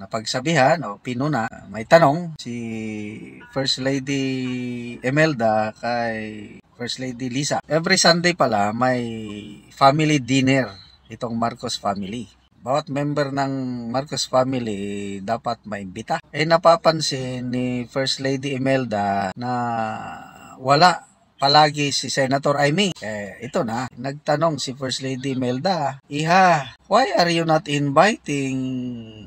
napagsabihan o pinuna. May tanong si First Lady Imelda kay First Lady Lisa. Every Sunday pala may family dinner itong Marcos family. Bawat member ng Marcos family dapat maimbita. Napapansin ni First Lady Imelda na wala palagi si Senator Amy. Ito na, nagtanong si First Lady Imelda, Iha, why are you not inviting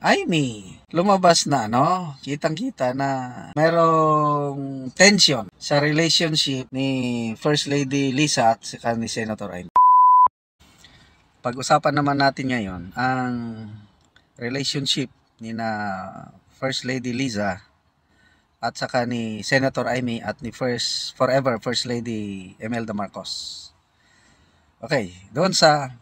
Amy? Lumabas na, no? Kitang-kita na merong tension sa relationship ni First Lady Lisa at saka ni Senator Amy. Pag-usapan naman natin ngayon ang relationship ni na First Lady Lisa at saka ni Senator Amy at ni forever First Lady Imelda Marcos. Okay, doon sa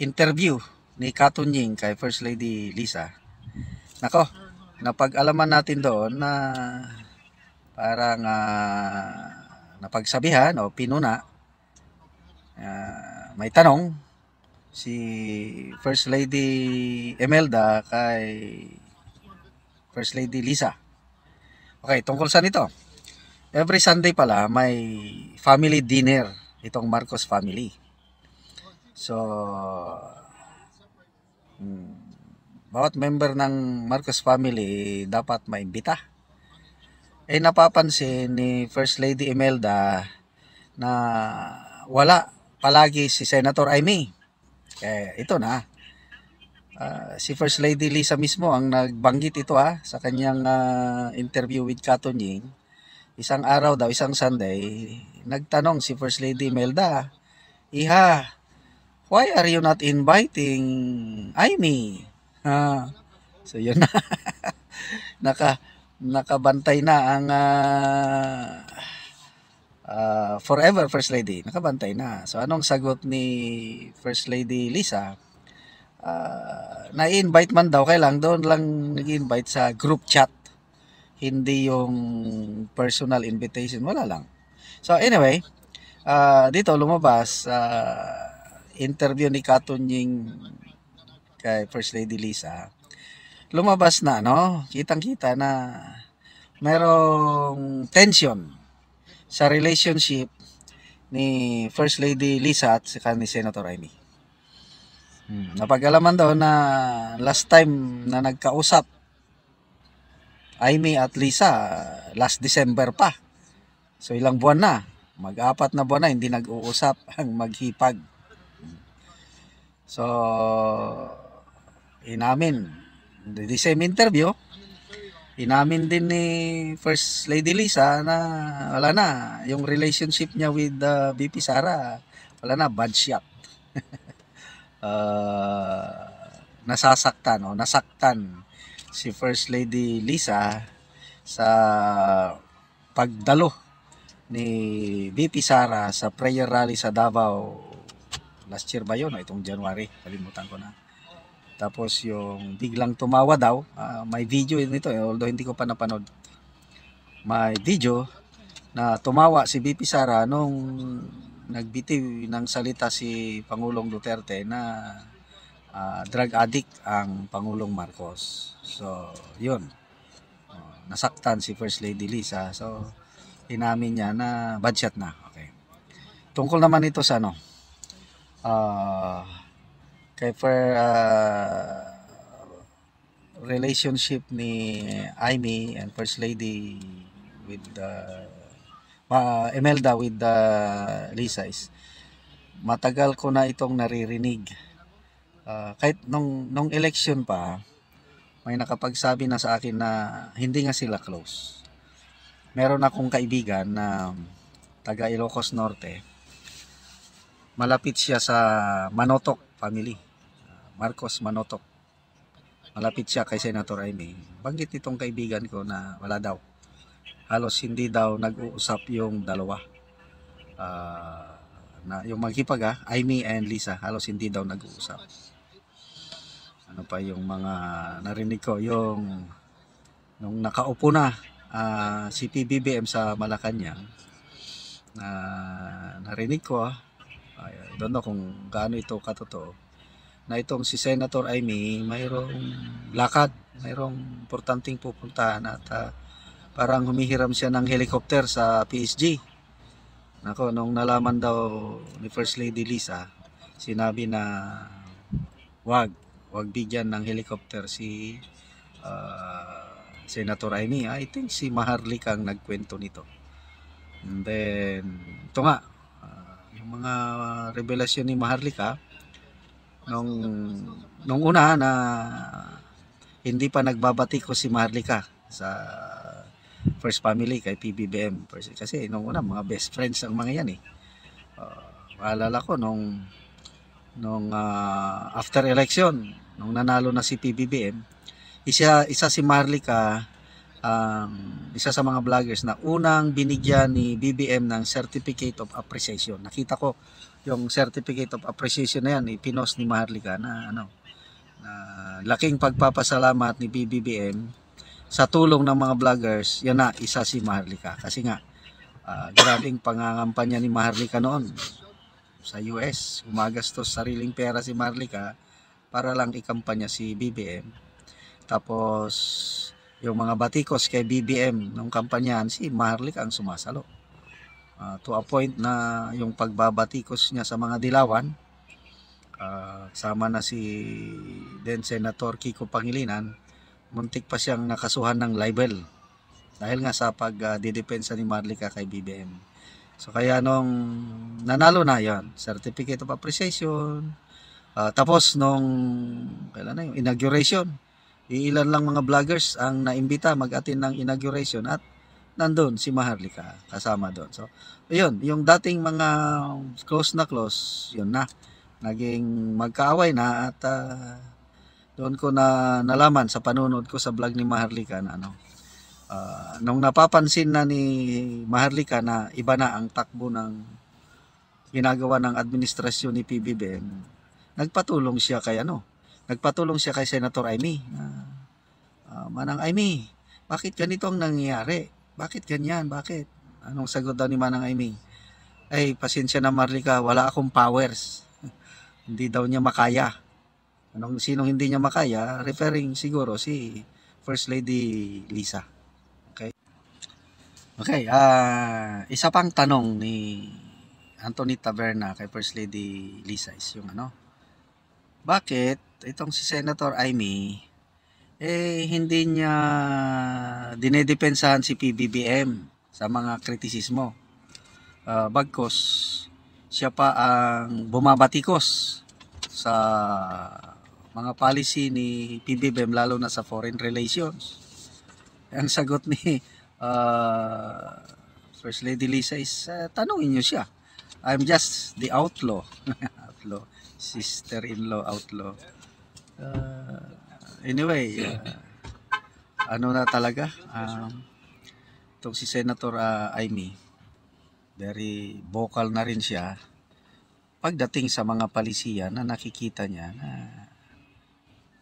interview ni Katunying kay First Lady Lisa, nako, napag-alaman natin doon na parang napagsabihan o pinuna. May tanong si First Lady Imelda kay First Lady Lisa. Okay, tungkol sa nito. Every Sunday pala may family dinner itong Marcos family. So, bawat member ng Marcos family dapat maimbita. Napapansin ni First Lady Imelda na wala palagi si Senator Amy. Ito na. Si First Lady Lisa mismo ang nagbanggit ito sa kanyang interview with Katunying. Isang araw daw, isang Sunday, nagtanong si First Lady Imelda, Iha, why are you not inviting Amy? So yun na. Nakabantay na ang forever First Lady. Nakabantay na. So anong sagot ni First Lady Lisa? Na-invite man daw, kaya lang doon lang nag-invite sa group chat, hindi yung personal invitation, wala lang. So anyway, dito lumabas interview ni Katunying kay First Lady Lisa, lumabas na, no? Kitang-kita na merong tension sa relationship ni First Lady Lisa at saka ni Senator Amy. Napag-alaman daw na last time na nagkausap Amy at Lisa, last December pa. So ilang buwan na, mag-4 na buwan na hindi nag-uusap ang maghipag. So inamin, the same interview, inamin din ni First Lady Lisa na wala na, yung relationship niya with VP Sara, wala na, bad shot. Nasaktan si First Lady Lisa sa pagdalo ni VP Sara sa prayer rally sa Davao last year ba yun? Itong January, kalimutan ko na. Tapos yung biglang tumawa daw, may video nito, although hindi ko pa napanood. May video na tumawa si VP Sara nung nagbitiw ng salita si Pangulong Duterte na drug addict ang Pangulong Marcos. So, yun. Nasaktan si First Lady Lisa. So, inamin niya na bad shot na. Okay. Tungkol naman ito sa kay relationship ni Amy and First Lady with Imelda with Lisa is matagal ko na itong naririnig. Kahit nung election pa, may nakapagsabi na sa akin na hindi nga sila close. Meron akong kaibigan na taga Ilocos Norte. Malapit siya sa Manotok family. Marcos Manotok. Malapit siya kay Senator Amy. Banggit itong kaibigan ko na wala daw. Halos hindi daw nag-uusap yung dalawa. Na yung maghipag Amy and Lisa, halos hindi daw nag-uusap. Ano pa yung mga narinig ko, yung nung nakaupo na si PBBM sa Malacanang, narinig ko I don't know kung gaano ito katotoo, na itong si Senator Amy mayroong lakad, mayroong importanteng pupuntahan at parang humihiram siya ng helicopter sa PSG. Nako, nung nalaman daw ni First Lady Lisa, sinabi na wag bigyan ng helicopter si Senator Amy. I think si Maharlika ang nagkwento nito. And then, ito nga, yung mga revelasyon ni Maharlika, nung una na hindi pa nagbabati ko si Maharlika sa First Family kay PBBM. Kasi nung una, mga best friends ang mga yan eh. Maalala ko nung after election, nung nanalo na si PBBM, isa si Maharlika, isa sa mga vloggers na unang binigyan ni BBM ng Certificate of Appreciation. Nakita ko yung Certificate of Appreciation na yan, ipinost ni Maharlika na na laking pagpapasalamat ni BBM sa tulong ng mga vloggers. Yan na, isa si Maharlika. Kasi nga, grabing pangangampanya ni Maharlika noon sa US. Umagastos sariling pera si Maharlika para lang ikampanya si BBM. Tapos, yung mga batikos kay BBM nung kampanyahan, si Maharlika ang sumasalo. To a point na yung pagbabatikos niya sa mga dilawan, sama na si then Senator Kiko Pangilinan, muntik pa siyang nakasuhan ng libel dahil nga sa pagdidepensa ni Maharlika kay BBM. So kaya nung nanalo na yon, Certificate of Appreciation, tapos nung kailan na yung inauguration, ilan lang mga vloggers ang naimbita mag-attend ng inauguration at nandun si Maharlika kasama doon. So ayun, yung dating mga close, yun na, naging magkaaway na at doon ko na nalaman sa panunod ko sa vlog ni Maharlika na nung napapansin na ni Maharlika na iba na ang takbo ng ginagawa ng administrasyon ni PBBM, nagpatulong siya kay Senator Amy. Manang Amy, bakit ganito ang nangyayari? Bakit ganyan? Bakit? Anong sagot daw ni Manang Amy? Ay, pasensya na Maharlika, wala akong powers. Hindi daw niya makaya. Sinong hindi niya makaya? Referring siguro si First Lady Lisa. Okay, isa pang tanong ni Anthony Taberna kay First Lady Lisa is yung bakit itong si Senator Amy hindi niya dinedepensahan si PBBM sa mga kritisismo, bagkos siya pa ang bumabatikos sa mga policy ni PBBM lalo na sa foreign relations. Ang sagot ni First Lady Lisa is tanungin niyo siya. I'm just the outlaw. Outlaw, sister-in-law outlaw. Anyway, na talaga itong si Senator Amy, very vocal na rin siya pagdating sa mga palisiyan na nakikita niya na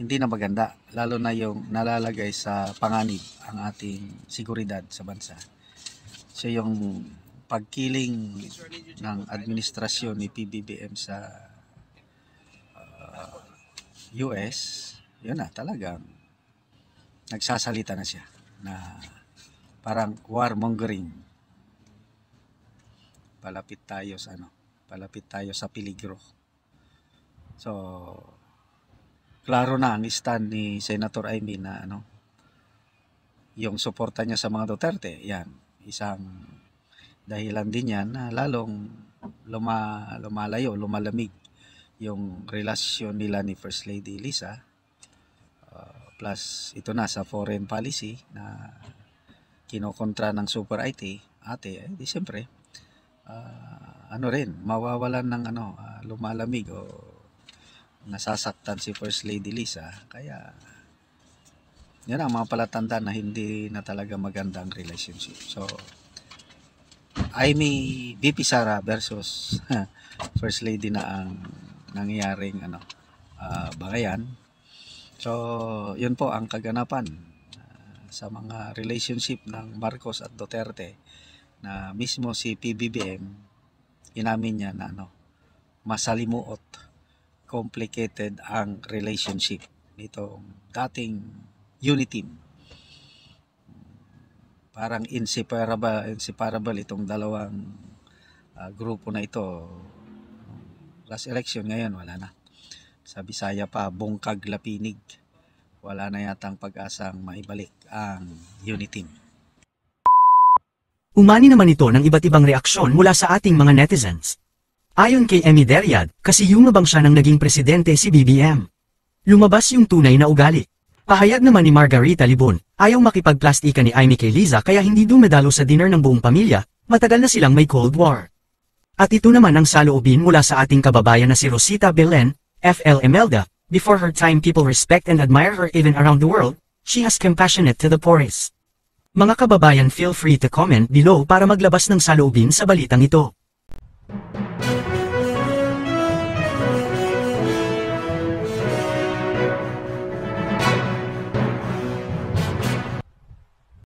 hindi na maganda, lalo na yung nalalagay sa panganib ang ating seguridad sa bansa. So yung pagkiling ng administrasyon ni PBBM sa US, yun na talagang nagsasalita na siya na parang warmongering. Palapit tayo sa peligro. So klaro na ang stand ni Senator Amy na yung suporta niya sa mga Duterte, yan, isang dahilan din yan na lalong lumalamig yung relasyon nila ni First Lady Lisa, plus ito na sa foreign policy na kinokontra ng Super ate, di siyempre rin, mawawalan ng lumalamig o nasasaktan si First Lady Lisa. Kaya yan ang mga palatandaan na hindi na talaga maganda ang relationship. So Amy VP Sara versus First Lady na ang nangyayaring bagayan. So yun po ang kaganapan sa mga relationship ng Marcos at Duterte, na mismo si PBBM inamin niya na masalimuot complicated ang relationship nitong dating Uniteam. Parang inseparable itong dalawang grupo na ito. Last election, ngayon wala na. Sa Bisaya pa, bungkag lapinig. Wala na yatang pag-asang maibalik ang Uniteam. Umani naman ito ng iba't ibang reaksyon mula sa ating mga netizens. Ayon kay Emmy Deriad, kasi yumabang siya nang naging presidente si BBM. Lumabas yung tunay na ugali. Pahayag naman ni Margarita Libon, ayaw makipagplastika ni Amy kay Liza kaya hindi dumedalo sa dinner ng buong pamilya, matagal na silang may Cold War. At ito naman ang saloobin mula sa ating kababayan na si Rosita Belen, FL Emelda, before her time people respect and admire her even around the world, she has compassionate to the poorest. Mga kababayan, feel free to comment below para maglabas ng saloobin sa balitang ito.